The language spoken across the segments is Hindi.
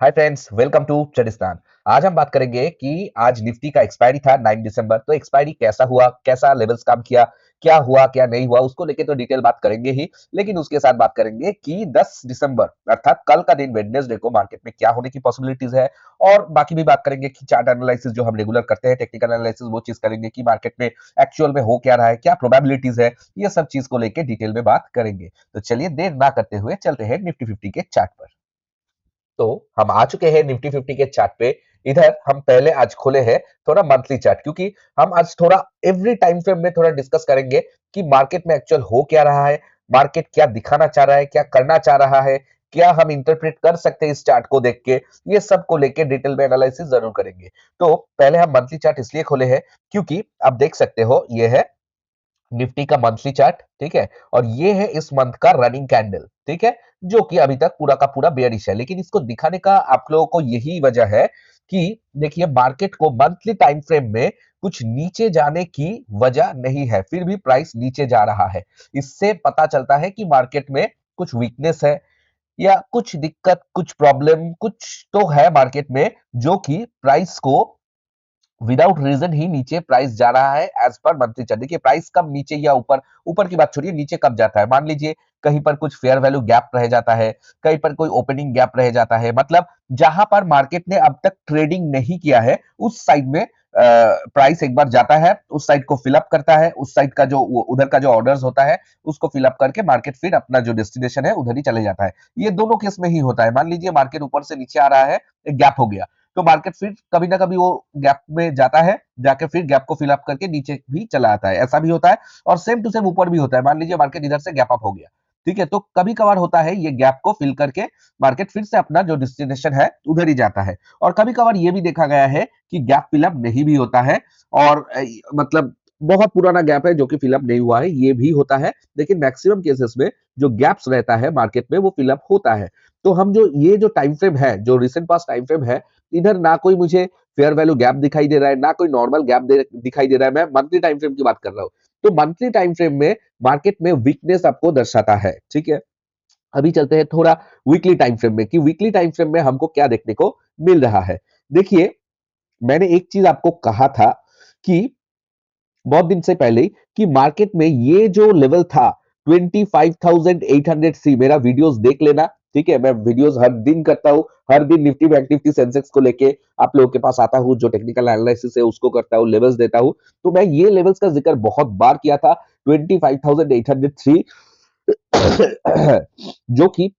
हाय फ्रेंड्स, वेलकम टू चरिस्तान। आज हम बात करेंगे कि आज निफ्टी का एक्सपायरी था 9 दिसंबर। तो एक्सपायरी कैसा हुआ, कैसा लेवल्स काम किया, क्या हुआ क्या नहीं हुआ, उसको लेके तो डिटेल बात करेंगे ही। लेकिन उसके साथ बात करेंगे कि 10 दिसंबर अर्थात कल का दिन वेडनेसडे को मार्केट में क्या होने की पॉसिबिलिटीज है। और बाकी भी बात करेंगे कि चार्ट एनालिसिस जो हम रेगुलर करते हैं, टेक्निकल एनालिसिस, वो चीज करेंगे कि मार्केट में एक्चुअल में हो क्या रहा है, क्या प्रोबेबिलिटीज है। ये सब चीज को लेके डिटेल में बात करेंगे। तो चलिए देर ना करते हुए चलते हैं निफ्टी 50 के चार्ट पर। तो हम आ चुके हैं निफ्टी 50 के चार्ट पे। इधर हम पहले आज खोले हैं थोड़ा मंथली चार्ट, क्योंकि हम आज थोड़ा एवरी टाइम फ्रेम में थोड़ा डिस्कस करेंगे कि मार्केट में एक्चुअल हो क्या रहा है, मार्केट क्या दिखाना चाह रहा है, क्या करना चाह रहा है, क्या हम इंटरप्रेट कर सकते हैं इस चार्ट को देख के। ये सब को लेके डिटेल में एनालिसिस जरूर करेंगे। तो पहले हम मंथली चार्ट इसलिए खोले हैं क्योंकि आप देख सकते हो ये है निफ्टी का मंथली चार्ट, ठीक है। और ये है इस मंथ का रनिंग कैंडल, ठीक है, जो कि अभी तक पूरा का पूरा बेयरिश है। लेकिन इसको दिखाने का आप लोगों को यही वजह है कि देखिए मार्केट को मंथली टाइम फ्रेम में कुछ नीचे जाने की वजह नहीं है, फिर भी प्राइस नीचे जा रहा है। इससे पता चलता है कि मार्केट में कुछ वीकनेस है या कुछ दिक्कत, कुछ प्रॉब्लम, कुछ तो है मार्केट में, जो कि प्राइस को विदाउट रीजन ही नीचे प्राइस जा रहा है एज पर मंथली चार्ट। देखिए प्राइस कब नीचे या ऊपर, ऊपर की बात छोड़िए, नीचे कब जाता है। मान लीजिए कहीं पर कुछ फेयर वैल्यू गैप रह जाता है, कहीं पर कोई ओपनिंग गैप रह जाता है, मतलब जहां पर मार्केट ने अब तक ट्रेडिंग नहीं किया है उस साइड में प्राइस एक बार जाता है, उस साइड को फिलअप करता है, उस साइड का जो उधर का जो ऑर्डर्स होता है उसको फिलअप करके मार्केट फिर अपना जो डेस्टिनेशन है उधर ही चले जाता है। ये दोनों केस में ही होता है। मान लीजिए मार्केट ऊपर से नीचे आ रहा है, एक गैप हो गया, तो मार्केट फिर कभी ना कभी वो गैप में जाता है, जाके फिर गैप को फिल अप करके नीचे भी चला आता है, ऐसा भी होता है। और सेम टू सेम ऊपर भी होता है। मान लीजिए मार्केट इधर से गैप अप हो गया, ठीक है, तो कभी कभार होता है ये गैप को फिल करके मार्केट फिर से अपना जो डेस्टिनेशन है उधर ही जाता है। और कभी कभार ये भी देखा गया है कि गैप फिलअप नहीं भी होता है, और मतलब बहुत पुराना गैप है जो कि फिलअप नहीं हुआ है, ये भी होता है। लेकिन मैक्सिमम केसेस में जो गैप्स रहता है मार्केट में वो फिलअप होता है। तो हम जो ये जो टाइम फ्रेम है, जो रिसेंट पास टाइम फ्रेम है, इधर ना कोई मुझे फेयर वैल्यू गैप दिखाई दे रहा है, ना कोई नॉर्मल गैप दिखाई दे रहा है। मैं मंथली टाइम फ्रेम की बात कर रहा हूँ। तो मंथली टाइम फ्रेम में मार्केट में वीकनेस आपको दर्शाता है, ठीक है। अभी चलते हैं थोड़ा वीकली टाइम फ्रेम में कि वीकली टाइम फ्रेम में हमको क्या देखने को मिल रहा है। देखिए मैंने एक चीज आपको कहा था कि बहुत दिन से पहले कि मार्केट में ये जो लेवल था 25,800 मेरा वीडियोस देख लेना, ठीक है। मैं वीडियोस हर दिन करता हूँ, हर दिन निफ्टी बैंक निफ्टी सेंसेक्स को लेके आप लोगों के पास आता हूँ, जो टेक्निकल एनालिसिस है उसको करता हूँ, लेवल्स देता हूँ। तो मैं ये लेवल्स का जिक्र बहुत बार किया था। 25,803 जो कि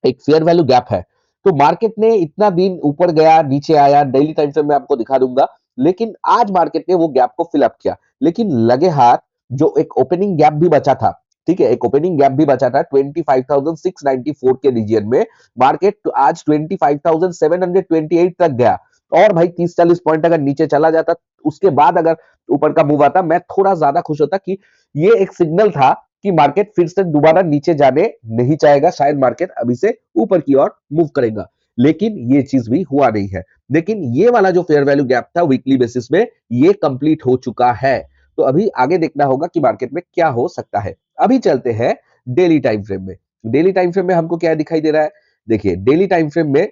एक फेयर वैल्यू गैप है। तो मार्केट ने इतना दिन ऊपर गया नीचे आया, डेली टाइम फ्रेम में आपको दिखा दूंगा। लेकिन आज मार्केट ने वो गैप को फिल अप किया। लेकिन लगे हाथ जो एक ओपनिंग गैप भी बचा था, ठीक है, एक ओपनिंग गैप भी बचा था 25,694 के रीजन में, मार्केट आज 25,728 तक गया। और भाई 30-40 पॉइंट अगर नीचे चला जाता, उसके बाद अगर ऊपर का मूव आता, मैं थोड़ा ज्यादा खुश होता कि ये एक सिग्नल था कि मार्केट फिर से दोबारा नीचे जाने नहीं चाहेगा, शायद मार्केट अभी से ऊपर की ओर मूव करेगा। लेकिन ये चीज भी हुआ नहीं है। लेकिन ये वाला जो फेयर वैल्यू गैप था वीकली बेसिस में, ये कंप्लीट हो चुका है। तो अभी आगे देखना होगा कि मार्केट में क्या हो सकता है। अभी चलते हैं डेली टाइम फ्रेम में। डेली टाइम फ्रेम में हमको क्या दिखाई दे रहा है। देखिए डेली टाइम फ्रेम में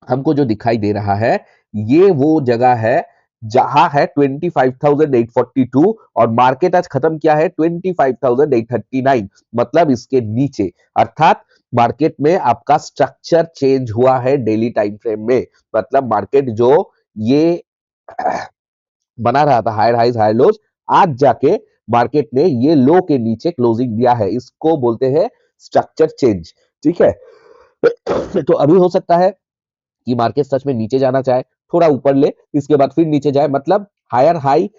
हमको जो दिखाई दे रहा है, ये वो जगह है जहां है 25,842, और मार्केट आज खत्म किया है 25,839, मतलब इसके नीचे। अर्थात मार्केट में आपका स्ट्रक्चर चेंज हुआ है डेली टाइम फ्रेम में। मतलब मार्केट जो ये बना रहा था हायर हाइज हायर लोज, आज जाके मार्केट ने ये लो के नीचे क्लोजिंग दिया है। इसको बोलते हैं स्ट्रक्चर चेंज, ठीक है। तो अभी हो सकता है कि मार्केट सच में नीचे जाना चाहे, थोड़ा ऊपर ले, इसके बाद फिर नीचे जाए, मतलब हायर हाई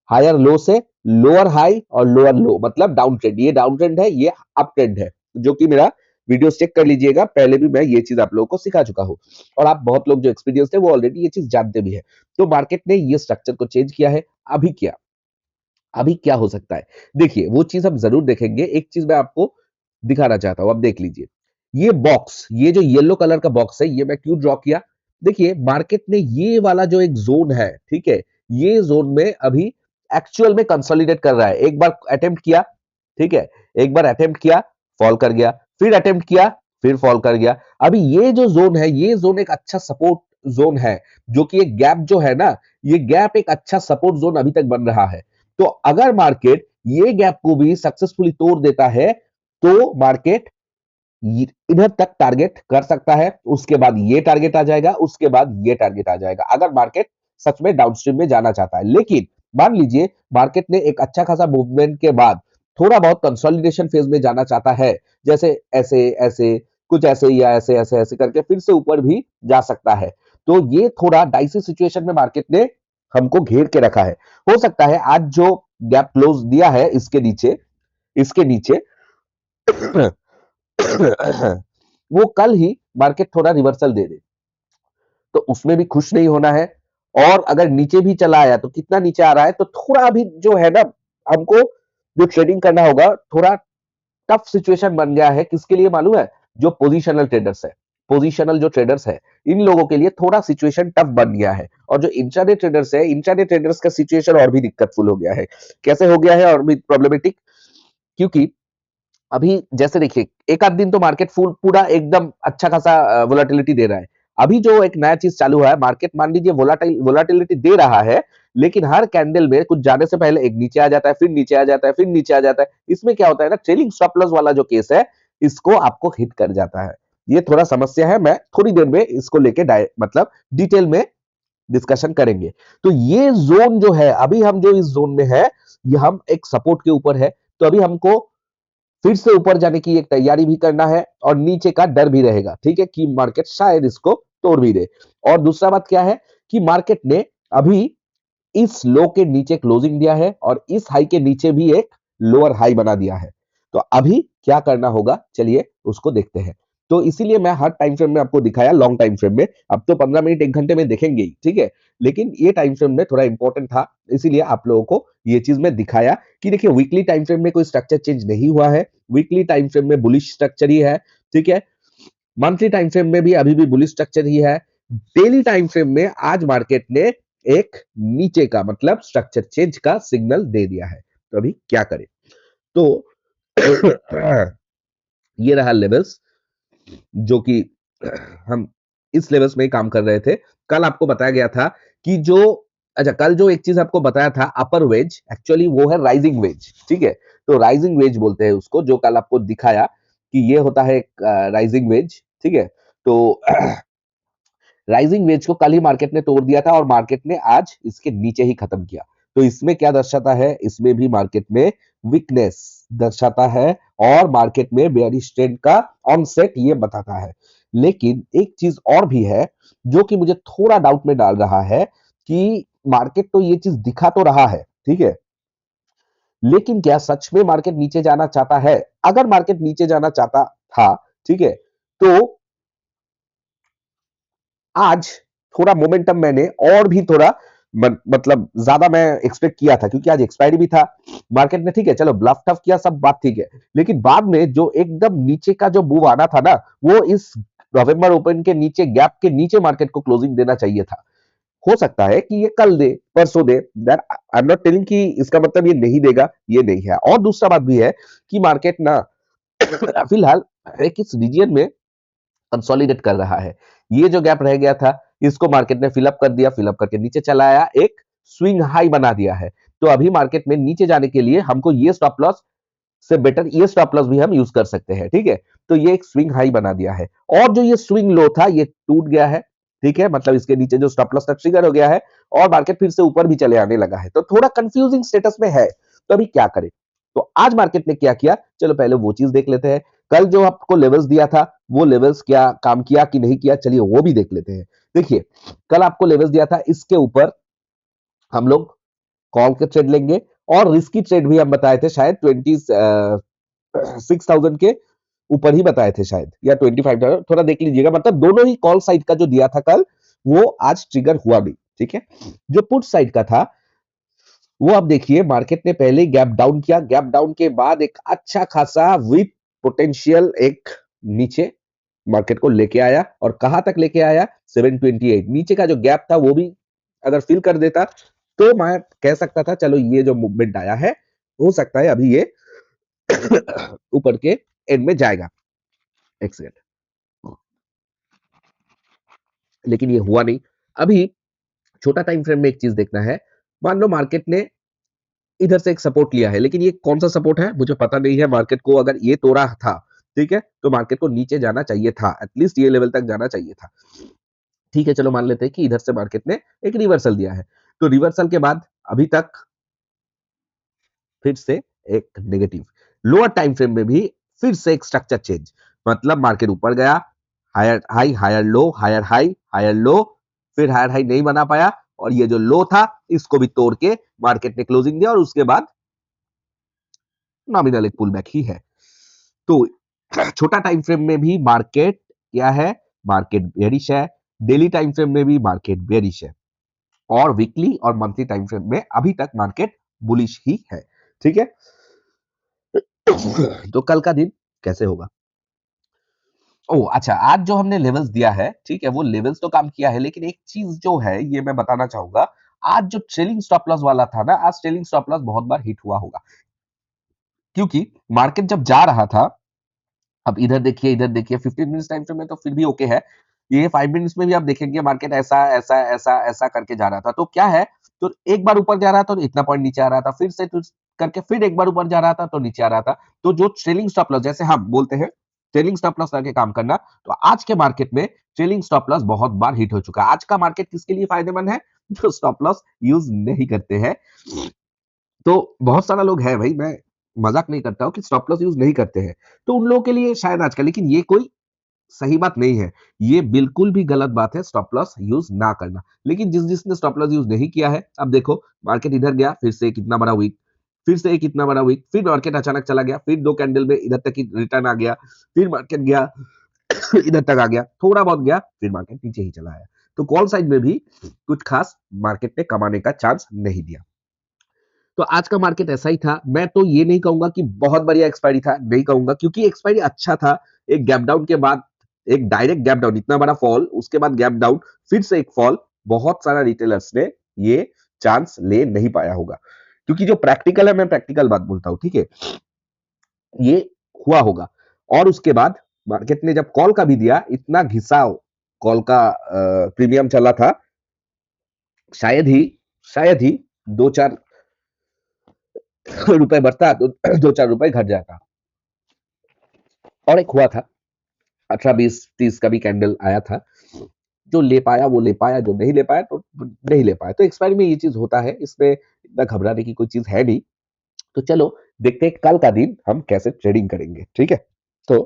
हायर लो से लोअर हाई और लोअर लो, मतलब डाउन ट्रेंड। ये डाउन ट्रेंड है, ये अप ट्रेंड है, जो कि मेरा वीडियो चेक कर लीजिएगा, पहले भी मैं ये चीज आप लोगों को सिखा चुका हूं। और आप बहुत लोग जो एक्सपीरियंस है वो ऑलरेडी ये चीज जानते भी है। तो मार्केट ने ये स्ट्रक्चर को चेंज किया है। अभी क्या, अभी क्या हो सकता है, देखिए वो चीज हम जरूर देखेंगे। एक चीज मैं आपको दिखाना चाहता हूं, अब देख लीजिए। ये बॉक्स, ये जो येलो कलर का बॉक्स है, ये मैं क्यों ड्रॉ किया। देखिए मार्केट ने ये वाला जो एक जोन है, ठीक है, ये जोन में अभी एक्चुअल में कंसोलिडेट कर रहा है। एक बार अटेम्प्ट किया, ठीक है, एक बार अटेम्प्ट किया, फॉल कर गया, फिर अटेम्प्ट किया, फिर फॉल कर गया। अभी ये जो जोन है, ये जोन एक अच्छा सपोर्ट जोन है, जो कि एक गैप जो है ना, ये गैप एक अच्छा सपोर्ट जोन अभी तक बन रहा है। तो अगर मार्केट ये गैप को भी सक्सेसफुली तोड़ देता है, तो मार्केट इधर तक टारगेट कर सकता है, उसके बाद ये टारगेट आ जाएगा, उसके बाद ये टारगेट आ जाएगा, अगर मार्केट सच में डाउनस्ट्रीम में जाना चाहता है। लेकिन मान लीजिए मार्केट ने एक अच्छा खासा मूवमेंट के बाद थोड़ा बहुत कंसोलिडेशन फेज में जाना चाहता है, जैसे ऐसे ऐसे कुछ ऐसे या ऐसे ऐसे ऐसे करके फिर से ऊपर भी जा सकता है। तो ये थोड़ा डाइसी सिचुएशन में मार्केट ने हमको घेर के रखा है। हो सकता है आज जो गैप क्लोज दिया है इसके नीचे वो कल ही मार्केट थोड़ा रिवर्सल दे दे, तो उसमें भी खुश नहीं होना है। और अगर नीचे भी चला आया तो कितना नीचे आ रहा है, तो थोड़ा अभी जो है ना, हमको जो ट्रेडिंग करना होगा, थोड़ा टफ सिचुएशन बन गया है। किसके लिए मालूम है? जो पोजिशनल ट्रेडर्स है, पोजिशनल जो ट्रेडर्स है, इन लोगों के लिए थोड़ा सिचुएशन टफ बन गया है। और जो इंट्राडे ट्रेडर्स है, इंट्राडे ट्रेडर्स का सिचुएशन और भी दिक्कतफुल हो गया है। कैसे हो गया है और भी प्रॉब्लमेटिक? क्योंकि अभी जैसे देखिए, एक आध दिन तो मार्केट फुल पूरा एकदम अच्छा खासा वोलेटिलिटी दे रहा है। अभी जो एक नया चीज चालू हुआ है, मार्केट मान लीजिए वोलेटिलिटी दे रहा है, लेकिन हर कैंडल में कुछ जाने से पहले एक नीचे आ जाता है, फिर नीचे आ जाता है, फिर नीचे आ जाता है। इसमें क्या होता है ना, ट्रेलिंग स्टॉप लॉस वाला जो केस है, इसको आपको हिट कर जाता है। ये थोड़ा समस्या है, मैं थोड़ी देर में इसको लेके मतलब डिटेल में डिस्कशन करेंगे। तो ये जोन जो है, अभी हम जो इस जोन में है, ये हम एक सपोर्ट के ऊपर है। तो अभी हमको फिर से ऊपर जाने की एक तैयारी भी करना है, और नीचे का डर भी रहेगा, ठीक है, कि मार्केट शायद इसको तोड़ भी दे। और दूसरा बात क्या है कि मार्केट ने अभी इस लो के नीचे क्लोजिंग दिया है, और इस हाई के नीचे भी एक लोअर हाई बना दिया है। तो अभी क्या करना होगा, चलिए उसको देखते हैं। तो इसीलिए मैं हर टाइम फ्रेम में आपको दिखाया, लॉन्ग टाइम फ्रेम में। अब तो 15 मिनट 1 घंटे में देखेंगे ही, ठीक है, लेकिन ये टाइम फ्रेम में थोड़ा इंपॉर्टेंट था, इसीलिए आप लोगों को ये चीज में दिखाया कि देखिए वीकली टाइम फ्रेम में कोई स्ट्रक्चर चेंज नहीं हुआ है। वीकली टाइम फ्रेम में बुलिश स्ट्रक्चर ही है, ठीक है। मंथली टाइम फ्रेम में भी अभी भी बुलिश स्ट्रक्चर ही है। डेली टाइम फ्रेम में आज मार्केट ने एक नीचे का मतलब स्ट्रक्चर चेंज का सिग्नल दे दिया है। तो अभी क्या करें? तो ये रहा लेवल्स, जो कि हम इस लेवल्स में ही काम कर रहे थे। कल आपको बताया गया था कि जो अच्छा, कल जो एक चीज आपको बताया था अपर वेज, एक्चुअली वो है राइजिंग वेज, ठीक है। तो राइजिंग वेज बोलते हैं उसको, जो कल आपको दिखाया कि ये होता है एक राइजिंग वेज, ठीक है। तो राइजिंग वेज को कल ही मार्केट ने तोड़ दिया था, और मार्केट ने आज इसके नीचे ही खत्म किया। तो इसमें क्या दर्शाता है? इसमें भी मार्केट में वीकनेस दर्शाता है, और मार्केट में बेयरिश ट्रेंड का ऑनसेट ये बताता है। लेकिन एक चीज और भी है, जो कि मुझे थोड़ा डाउट में डाल रहा है, कि मार्केट तो ये चीज दिखा तो रहा है, ठीक है, लेकिन क्या सच में मार्केट नीचे जाना चाहता है? अगर मार्केट नीचे जाना चाहता था, ठीक है, तो आज थोड़ा मोमेंटम मैंने और भी थोड़ा मतलब ज्यादा मैं एक्सपेक्ट किया था, क्योंकि आज एक्सपायरी भी था। मार्केट ने ठीक है, चलो ब्लफ टफ किया, सब बात ठीक है, लेकिन बाद में जो एकदम नीचे का जो मूव आना था ना, वो इस नवंबर ओपन के नीचे गैप के नीचे मार्केट को क्लोजिंग देना चाहिए था। हो सकता है कि ये कल दे, परसों दे, that I am not telling कि इसका मतलब ये नहीं देगा, ये नहीं है। और दूसरा बात भी है कि मार्केट ना फिलहाल एक इस रीजन में कंसोलिडेट कर रहा है। ये जो गैप रह गया था, इसको मार्केट ने फिलअप कर दिया, फिलअप करके नीचे चला आया, एक स्विंग हाई बना दिया है। तो अभी मार्केट में नीचे जाने के लिए हमको ये स्टॉप लॉस से बेटर ये स्टॉप लॉस भी हम यूज कर सकते हैं, ठीक है। तो ये एक स्विंग हाई बना दिया है, और जो ये स्विंग लो था ये टूट गया है, ठीक है, मतलब इसके नीचे जो स्टॉप लॉस का ट्रिगर हो गया है, और मार्केट फिर से ऊपर भी चले आने लगा है। तो थोड़ा कंफ्यूजिंग स्टेटस में है। तो अभी क्या करें? तो आज मार्केट ने क्या किया, चलो पहले वो चीज देख लेते हैं। कल जो आपको लेवल्स दिया था, वो लेवल्स क्या काम किया कि नहीं किया, चलिए वो भी देख लेते हैं। देखिए, कल आपको लेवल्स दिया था, इसके ऊपर हम लोग कॉल के ट्रेड लेंगे, और रिस्की ट्रेड भी हम बताए थे, शायद 26,000 के ऊपर ही बताए थे शायद, या 25,000, थोड़ा देख लीजिएगा। मतलब दोनों ही कॉल साइड का जो दिया था कल, वो आज ट्रिगर हुआ नहीं, ठीक है। जो पुट साइड का था, वो आप देखिए, मार्केट ने पहले गैप डाउन किया, गैप डाउन के बाद एक अच्छा खासा विथ पोटेंशियल एक नीचे मार्केट को लेके आया, और कहां तक लेके आया? 728। नीचे का जो गैप था वो भी अगर फिल कर देता, तो मैं कह सकता था चलो ये जो मूवमेंट आया है, हो सकता है अभी ये ऊपर के एंड में जाएगा। एक सेकंड। लेकिन ये हुआ नहीं। अभी छोटा टाइम फ्रेम में एक चीज देखना है, मान लो मार्केट ने इधर से एक सपोर्ट लिया है, लेकिन ये कौन सा सपोर्ट है मुझे पता नहीं है। मार्केट को अगर ये तोड़ा था, ठीक है, तो मार्केट को नीचे जाना चाहिए था, एटलीस्ट ये लेवल तक जाना चाहिए था। ठीक है, चलो मान लेते हैं कि इधर से मार्केट ने एक रिवर्सल दिया है, तो रिवर्सल के बाद अभी तक फिर से एक नेगेटिव। लोअर टाइम फ्रेम में भी फिर से एक स्ट्रक्चर चेंज, मतलब मार्केट ऊपर गया, higher high, higher low, higher high, higher low, फिर हायर हाई नहीं बना पाया, और ये जो लो था इसको भी तोड़ के मार्केट ने क्लोजिंग दिया, और उसके बाद नॉमिनल एक पुल बैक ही है। तो छोटा टाइम फ्रेम में भी मार्केट क्या है, मार्केट बेरिश है। डेली टाइम फ्रेम में भी मार्केट बेरिश है, और वीकली और मंथली टाइम फ्रेम में अभी तक मार्केट बुलिश ही है। ठीक है, तो कल का दिन कैसे होगा? ओह अच्छा, आज जो हमने लेवल्स दिया है, ठीक है, वो लेवल्स तो काम किया है, लेकिन एक चीज जो है ये मैं बताना चाहूंगा, आज जो ट्रेलिंग स्टॉप लॉस वाला था ना, आज ट्रेलिंग स्टॉप लॉस बहुत बार हिट हुआ होगा, क्योंकि मार्केट जब जा रहा था, अब इधर देखिए 15 मिनट्स टाइम फ्रेम में तो फिर भी ओके है, ये 5 मिनट्स में भी आप देखेंगे मार्केट ऐसा ऐसा ऐसा ऐसा करके जा रहा था, तो क्या है, तो एक बार ऊपर जा रहा था तो इतना पॉइंट नीचे आ रहा था, फिर से कुछ करके फिर एक बार ऊपर जा रहा था तो नीचे आ रहा था। तो जो ट्रेलिंग स्टॉप लॉस, जैसे हम बोलते हैं ट्रेलिंग स्टॉप लॉस करके काम करना, तो आज के मार्केट में ट्रेलिंग स्टॉप लॉस बहुत बार हिट हो चुका है। आज का मार्केट किसके लिए फायदेमंद है? जो स्टॉप लॉस यूज नहीं करते हैं। तो बहुत सारा लोग है भाई, मैं मजाक नहीं करता हूँ कि स्टॉप लॉस यूज नहीं करते हैं, तो उन लोगों के लिए शायद आज का, लेकिन ये कोई सही बात नहीं है, ये बिल्कुल भी गलत बात है स्टॉप लॉस यूज ना करना। लेकिन जिसने स्टॉप लॉस यूज नहीं किया है, अब देखो मार्केट इधर गया, फिर से कितना बड़ा वीक, फिर से एक इतना बड़ा वीक, फिर मार्केट अचानक चला गया, फिर दो कैंडल में इधर तक ही रिटर्न आ गया, फिर मार्केट गया इधर तक आ गया, थोड़ा बहुत गया, फिर मार्केट नीचे ही चला आया। तो कॉल साइड में भी कुछ खास मार्केट ने कमाने का चांस नहीं दिया। तो आज का मार्केट ऐसा ही था। मैं तो ये नहीं कहूंगा कि बहुत बढ़िया एक्सपायरी था, नहीं कहूंगा, क्योंकि एक्सपायरी अच्छा था। एक गैप डाउन के बाद एक डायरेक्ट गैप डाउन, इतना बड़ा फॉल, उसके बाद गैप डाउन, फिर से एक फॉल, बहुत सारा रिटेलर्स ने ये चांस ले नहीं पाया होगा, क्योंकि जो प्रैक्टिकल है, मैं प्रैक्टिकल बात बोलता हूं, ठीक है, ये हुआ होगा। और उसके बाद मार्केट ने जब कॉल का भी दिया, इतना घिसाव कॉल का प्रीमियम चला था, शायद ही 2-4 रुपए बढ़ता तो 2-4 रुपए घट जाता। और एक हुआ था 18-20-30 का भी कैंडल आया था, जो ले पाया वो ले पाया, जो नहीं ले पाया तो नहीं ले पाया। तो एक्सपायरी में ये चीज होता है, इसमें इतना घबराने की कोई चीज है नहीं। तो चलो देखते हैं कल का दिन हम कैसे ट्रेडिंग करेंगे, ठीक है। तो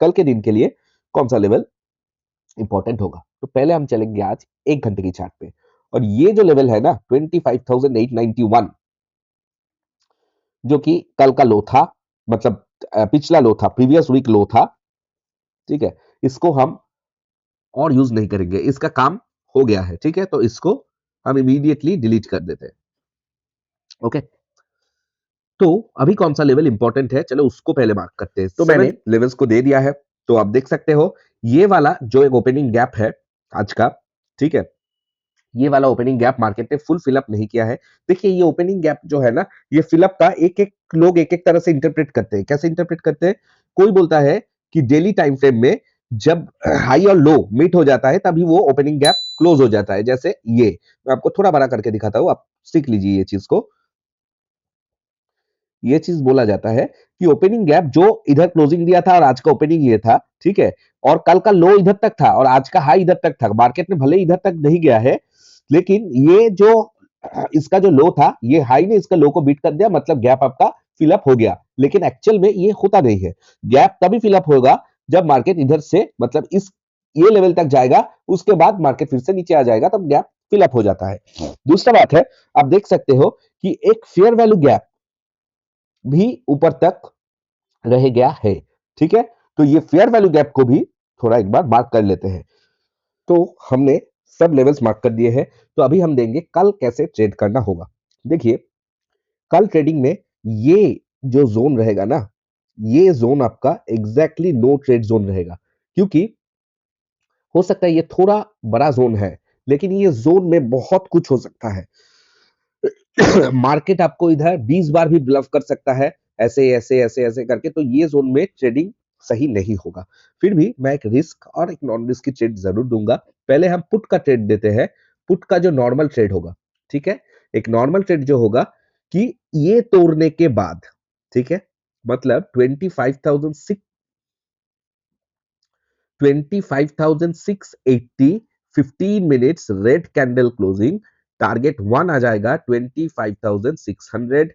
कल के दिन के लिए कौन सा लेवल इंपॉर्टेंट होगा, तो पहले हम चलेंगे आज 1 घंटे की चार्ट पे, और ये जो लेवल है ना 25,891, जो कि कल का लो था, मतलब पिछला लो था, प्रीवियस वीक लो था, ठीक है, इसको हम और यूज नहीं करेंगे, इसका काम हो गया है, ठीक है, तो इसको हम इमीडिएटली डिलीट कर देते हैं। ओके, तो अभी कौन सा लेवल इंपॉर्टेंट है, चलो उसको पहले मार्क करते हैं। तो मैंने लेवल्स को दे दिया है, तो आप देख सकते हो ये वाला जो एक ओपनिंग गैप है आज का, ठीक है, ये वाला ओपनिंग गैप मार्केट ने फुल फिलअप नहीं किया है। देखिए ये ओपनिंग गैप जो है ना, ये फिलअप का एक एक लोग एक एक तरह से इंटरप्रेट करते हैं। कैसे इंटरप्रेट करते हैं? कोई बोलता है कि डेली टाइम फ्रेम में जब हाई और लो मीट हो जाता है तभी वो ओपनिंग गैप क्लोज हो जाता है। जैसे ये मैं आपको थोड़ा बड़ा करके दिखाता हूं, आप सीख लीजिए ये चीज को। ये चीज बोला जाता है कि ओपनिंग गैप जो इधर क्लोजिंग दिया था और आज का ओपनिंग ये था, ठीक है, और कल का लो इधर तक था और आज का हाई इधर तक था, मार्केट में भले इधर तक नहीं गया है, लेकिन ये जो इसका जो लो था, ये हाई ने इसका लो को बीट कर दिया, मतलब गैप आपका फिलअप हो गया। लेकिन एक्चुअल में ये होता नहीं है, गैप तभी फिलअप होगा जब मार्केट इधर से, मतलब इस ये लेवल तक जाएगा, उसके बाद मार्केट फिर से नीचे आ जाएगा, तब गैप फिलअप हो जाता है। दूसरा बात है, आप देख सकते हो कि एक फेयर वैल्यू गैप भी ऊपर तक रह गया है, ठीक है, तो ये फेयर वैल्यू गैप को भी थोड़ा एक बार मार्क कर लेते हैं। तो हमने सब लेवल्स मार्क कर दिए हैं, तो अभी हम देंगे कल कैसे ट्रेड करना होगा। देखिए कल ट्रेडिंग में ये जो जोन रहेगा ना, ये जोन आपका एग्जैक्टली नो ट्रेड जोन रहेगा, क्योंकि हो सकता है ये थोड़ा बड़ा जोन है, लेकिन ये जोन में बहुत कुछ हो सकता है। मार्केट आपको इधर 20 बार भी ब्लफ कर सकता है, ऐसे ऐसे ऐसे ऐसे करके, तो ये जोन में ट्रेडिंग सही नहीं होगा। फिर भी मैं एक रिस्क और एक नॉन रिस्क की ट्रेड जरूर दूंगा। पहले हम पुट का ट्रेड देते हैं। पुट का जो नॉर्मल ट्रेड होगा, ठीक है, एक नॉर्मल ट्रेड जो होगा कि ये तोड़ने के बाद, ठीक है, मतलब 25,680 15 minutes red candle closing, target 1 आ जाएगा 25,600,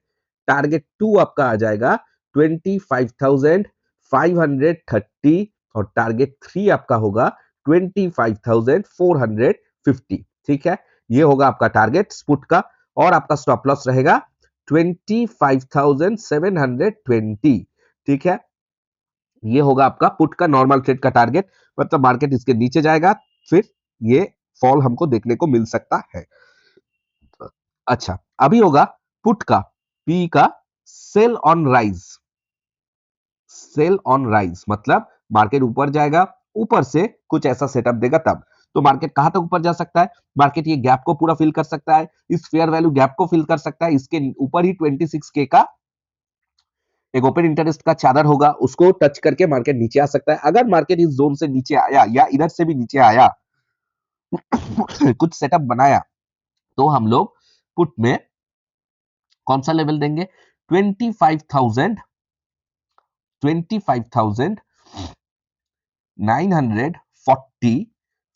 टारगेट 2 आपका आ जाएगा 25,530 और टारगेट 3 आपका होगा 25,450। ठीक है, ये होगा आपका टारगेट स्पुट का। और आपका स्टॉप लॉस रहेगा 25,720। ठीक है, ये होगा आपका पुट का नॉर्मल ट्रेड का टारगेट, मतलब मार्केट इसके नीचे जाएगा, फिर ये फॉल हमको देखने को मिल सकता है। अच्छा, अभी होगा पुट का, पी का sell on rise. Sell on rise मतलब मार्केट ऊपर जाएगा, ऊपर से कुछ ऐसा सेटअप देगा तब। तो मार्केट कहां तक ऊपर जा सकता है? मार्केट ये गैप को पूरा फिल कर सकता है, इस फेयर वैल्यू गैप को फिल कर सकता है, इसके ऊपर ही 26K का एक ओपन इंटरेस्ट का चादर होगा, उसको टच करके मार्केट नीचे आ सकता है। अगर मार्केट इस जोन से नीचे आया या इधर से भी नीचे आया कुछ सेटअप बनाया, तो हम लोग पुट में कौन सा लेवल देंगे? 25,940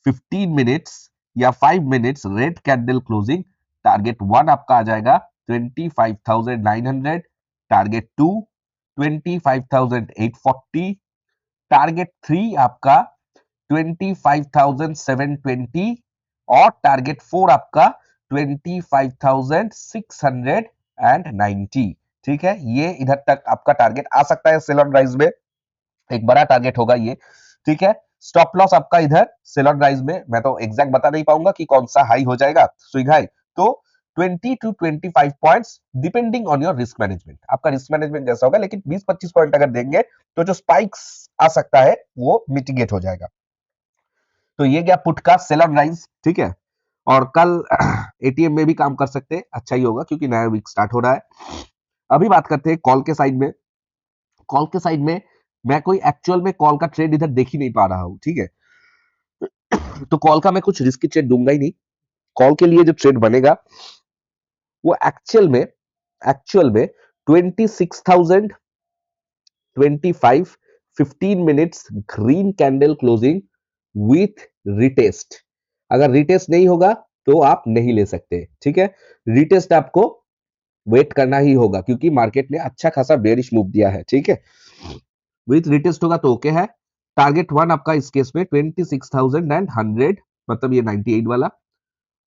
15 मिनट्स या 5 minutes red candle closing, target 1 आपका आ जाएगा 25,900, टारगेट 2 25,840, टारगेट 3 आपका 25,720 और टारगेट 4 आपका 25,690। ठीक है, ये इधर तक आपका टारगेट आ सकता है सेल ऑन राइज में, एक बड़ा टारगेट होगा ये। ठीक है, स्टॉप लॉस आपका इधर सेल ऑन राइज में मैं तो एग्जैक्ट बता नहीं पाऊंगा कि कौन सा हाई हो जाएगा, स्विंग हाई, तो 20 to 25 points depending on your risk management. आपका रिस्क मैनेजमेंट जैसा होगा, लेकिन 20-25 पॉइंट अगर देंगे तो जो स्पाइक्स आ सकता है वो मिटिगेट हो जाएगा। तो ये गया पुट का सेल ऑन राइज। ठीक है, और कल एटीएम में भी काम कर सकते हैं, अच्छा ही होगा क्योंकि नया वीक स्टार्ट हो रहा है। अभी बात करते हैं कॉल के साइड में। कॉल के साइड में मैं कोई एक्चुअल में कॉल का ट्रेड इधर देख ही नहीं पा रहा हूं। ठीक है, तो कॉल का मैं कुछ रिस्की ट्रेड दूंगा ही नहीं। कॉल के लिए जो ट्रेड बनेगा वो एक्चुअल में 26,000 25 15 minutes green candle closing with retest. अगर रिटेस्ट नहीं होगा तो आप नहीं ले सकते। ठीक है, रिटेस्ट आपको वेट करना ही होगा क्योंकि मार्केट ने अच्छा खासा बेरिश मूव दिया है। ठीक है, विथ रिटेस्ट होगा तो ओके है। टारगेट 1 आपका इस केस में 26,100, मतलब ये 98 वाला,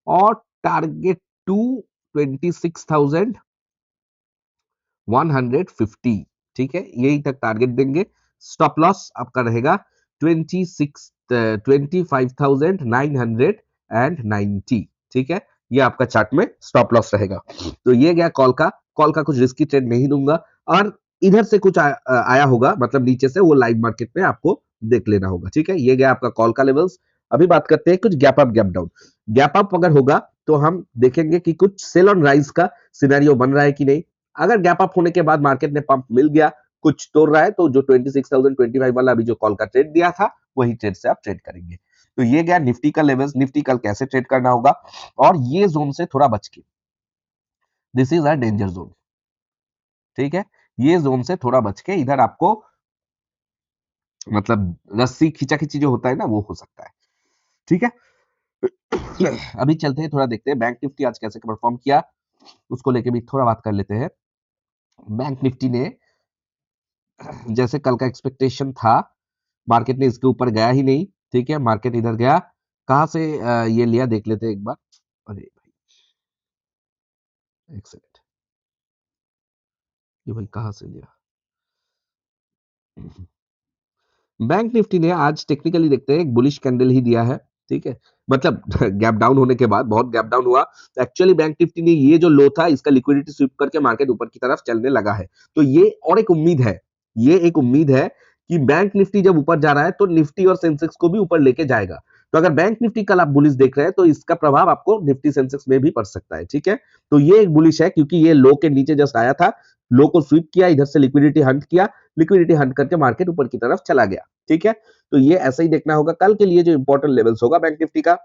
और टारगेट 2 26,150। ठीक है, यही तक टारगेट देंगे। स्टॉप लॉस आपका रहेगा 25,990। ठीक है, ये आपका चार्ट में स्टॉप लॉस रहेगा। तो ये गया कॉल का। कॉल का कुछ रिस्की ट्रेड नहीं दूंगा, और इधर से कुछ आया होगा, मतलब नीचे से, वो लाइव मार्केट में आपको देख लेना होगा। ठीक है, ये गया आपका कॉल का लेवल्स। अभी बात करते हैं कुछ gap up gap down. Gap up अगर होगा तो हम देखेंगे कि कुछ सेल ऑन राइज का सिनेरियो बन रहा है कि नहीं। अगर गैप अप होने के बाद मार्केट ने पंप मिल गया, कुछ तोड़ रहा है, तो जो 26,025 वाला अभी जो कॉल का ट्रेड दिया था वही ट्रेड से आप ट्रेड करेंगे। तो ये गया निफ्टी का लेवल्स। निफ्टी कल कैसे ट्रेड करना होगा, और ये जोन से थोड़ा बच के, this is a danger zone. ठीक है, ये जोन से थोड़ा बच के इधर आपको, मतलब रस्सी खींचा खींची जो होता है ना, वो हो सकता है। ठीक है, अभी चलते हैं, थोड़ा देखते हैं बैंक निफ्टी आज कैसे परफॉर्म किया, उसको लेके भी थोड़ा बात कर लेते हैं। बैंक निफ्टी ने, जैसे कल का एक्सपेक्टेशन था, मार्केट ने इसके ऊपर गया ही नहीं। ठीक है, मार्केट इधर गया, कहां से ये लिया देख लेते हैं एक बार। अरे भाई, एक सेकंड, ये भाई कहां से लिया? बैंक निफ्टी ने आज टेक्निकली देखते हैं एक बुलिश कैंडल ही दिया है। ठीक है, मतलब गैप डाउन होने के बाद बहुत गैप डाउन हुआ, तो एक्चुअली बैंक निफ्टी ने ये जो लो था इसका लिक्विडिटी स्वीप करके मार्केट ऊपर की तरफ चलने लगा है। तो ये और एक उम्मीद है, ये एक उम्मीद है कि बैंक निफ्टी जब ऊपर जा रहा है तो निफ्टी और सेंसेक्स को भी ऊपर लेके जाएगा। तो अगर बैंक निफ्टी कल आप बुलिश देख रहे हैं तो इसका प्रभाव आपको निफ्टी सेंसेक्स में भी पड़ सकता है। ठीक है, तो ये एक बुलिश है क्योंकि ये लो के नीचे जस्ट आया था, लो को स्वीप किया, इधर से लिक्विडिटी हंट किया, लिक्विडिटी हंट करके मार्केट ऊपर की तरफ चला गया। ठीक है, तो ये ऐसा ही देखना होगा। कल के लिए जो इंपॉर्टेंट लेवल्स होगा बैंक निफ्टी का,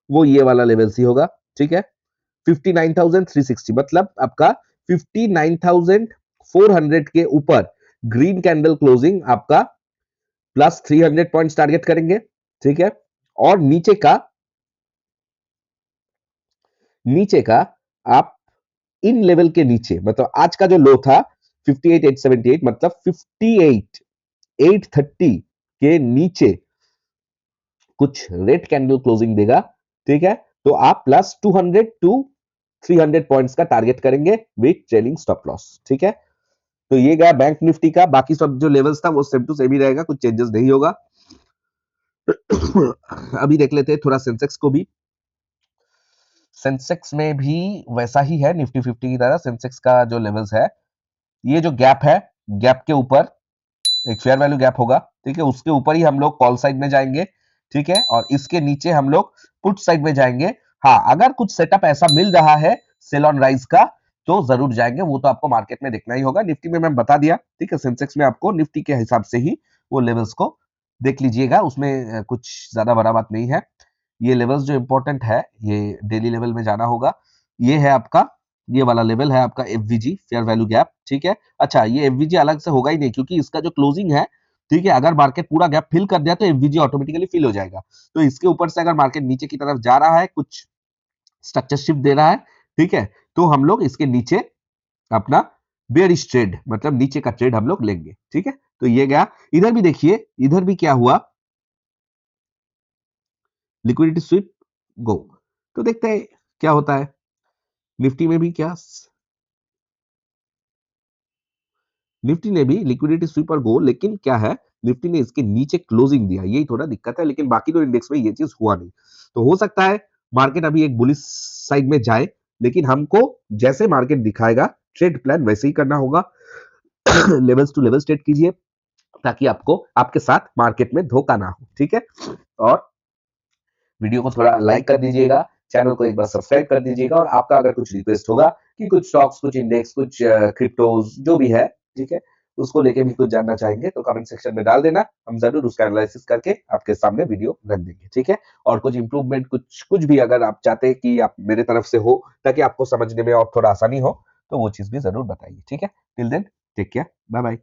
वो ये वाला लेवल्स ही होगा। ठीक है, 59,360, मतलब आपका 59,400 के ऊपर ग्रीन कैंडल क्लोजिंग आपका प्लस 300 पॉइंट्स टारगेट करेंगे। ठीक है, और नीचे का आप इन लेवल के नीचे, मतलब आज का जो लो था 58,878, मतलब 58,830 के नीचे कुछ रेड कैंडल क्लोजिंग देगा। ठीक है, तो आप प्लस 200 टू 300 पॉइंट्स का टारगेट करेंगे विथ ट्रेलिंग स्टॉप लॉस। ठीक है, तो ये गया बैंक निफ्टी का। बाकी सब जो लेवल्स था वो सेम टू सेम ही रहेगा, कुछ चेंजेस नहीं होगा। अभी देख लेते हैं थोड़ा सेंसेक्स को भी। सेंसेक्स में भी वैसा ही है, निफ्टी 50 की तरह। सेंसेक्स का जो लेवल्स है, ये जो गैप है, गैप के ऊपर एक फेयर वैल्यू गैप होगा। ठीक है, उसके ऊपर ही हम लोग कॉल साइड में जाएंगे। ठीक है, और इसके नीचे हम लोग पुट साइड में जाएंगे। हाँ, अगर कुछ सेटअप ऐसा मिल रहा है सेल ऑन राइज का, तो जरूर जाएंगे। वो तो आपको मार्केट में देखना ही होगा। निफ्टी में मैं बता दिया। ठीक है, सेंसेक्स में आपको निफ्टी के हिसाब से ही वो लेवल्स को देख लीजिएगा, उसमें कुछ ज्यादा बड़ा बात नहीं है। ये लेवल्स जो इंपॉर्टेंट है, ये डेली लेवल में जाना होगा। ये है आपका, ये वाला लेवल है आपका एफवीजी, फेयर वैल्यू गैप। ठीक है, अच्छा, ये एफवीजी अलग से होगा ही नहीं, क्योंकि इसका जो क्लोजिंग है, ठीक है, अगर मार्केट पूरा गैप फिल कर दिया तो एफवीजी ऑटोमेटिकली फिल हो जाएगा। तो इसके ऊपर से अगर मार्केट नीचे की तरफ जा रहा है, कुछ स्ट्रक्चर शिफ्ट दे रहा है, ठीक है, तो हम लोग इसके नीचे अपना बेयरिश ट्रेड, मतलब नीचे का ट्रेड हम लोग लेंगे। ठीक है, तो ये गया। इधर भी देखिए, इधर भी क्या हुआ, लिक्विडिटी स्वीप गो। तो देखते हैं क्या होता है निफ्टी में भी। क्या निफ्टी ने भी लिक्विडिटी स्वीप और गो, लेकिन क्या है, निफ्टी ने इसके नीचे क्लोजिंग दिया, यही थोड़ा दिक्कत है। लेकिन बाकी तो इंडेक्स में ये चीज हुआ नहीं। तो हो सकता है मार्केट अभी एक बुलिश साइड में जाए, लेकिन हमको जैसे मार्केट दिखाएगा ट्रेड प्लान वैसे ही करना होगा। लेवल्स टू लेवल्स ट्रेड कीजिए, ताकि आपको आपके साथ मार्केट में धोखा ना हो। ठीक है, और वीडियो को थोड़ा लाइक कर दीजिएगा, चैनल को एक बार सब्सक्राइब कर दीजिएगा, और आपका अगर कुछ रिक्वेस्ट होगा कि कुछ स्टॉक्स, कुछ इंडेक्स, कुछ क्रिप्टोज जो भी है, ठीक है, उसको लेके भी कुछ जानना चाहेंगे तो कमेंट सेक्शन में डाल देना। हम जरूर उसका एनालिसिस करके आपके सामने वीडियो रख देंगे। ठीक है, और कुछ इंप्रूवमेंट, कुछ कुछ भी अगर आप चाहते हैं कि आप मेरे तरफ से हो, ताकि आपको समझने में और थोड़ा आसानी हो, तो वो चीज भी जरूर बताइए। ठीक है, till then take care, bye bye.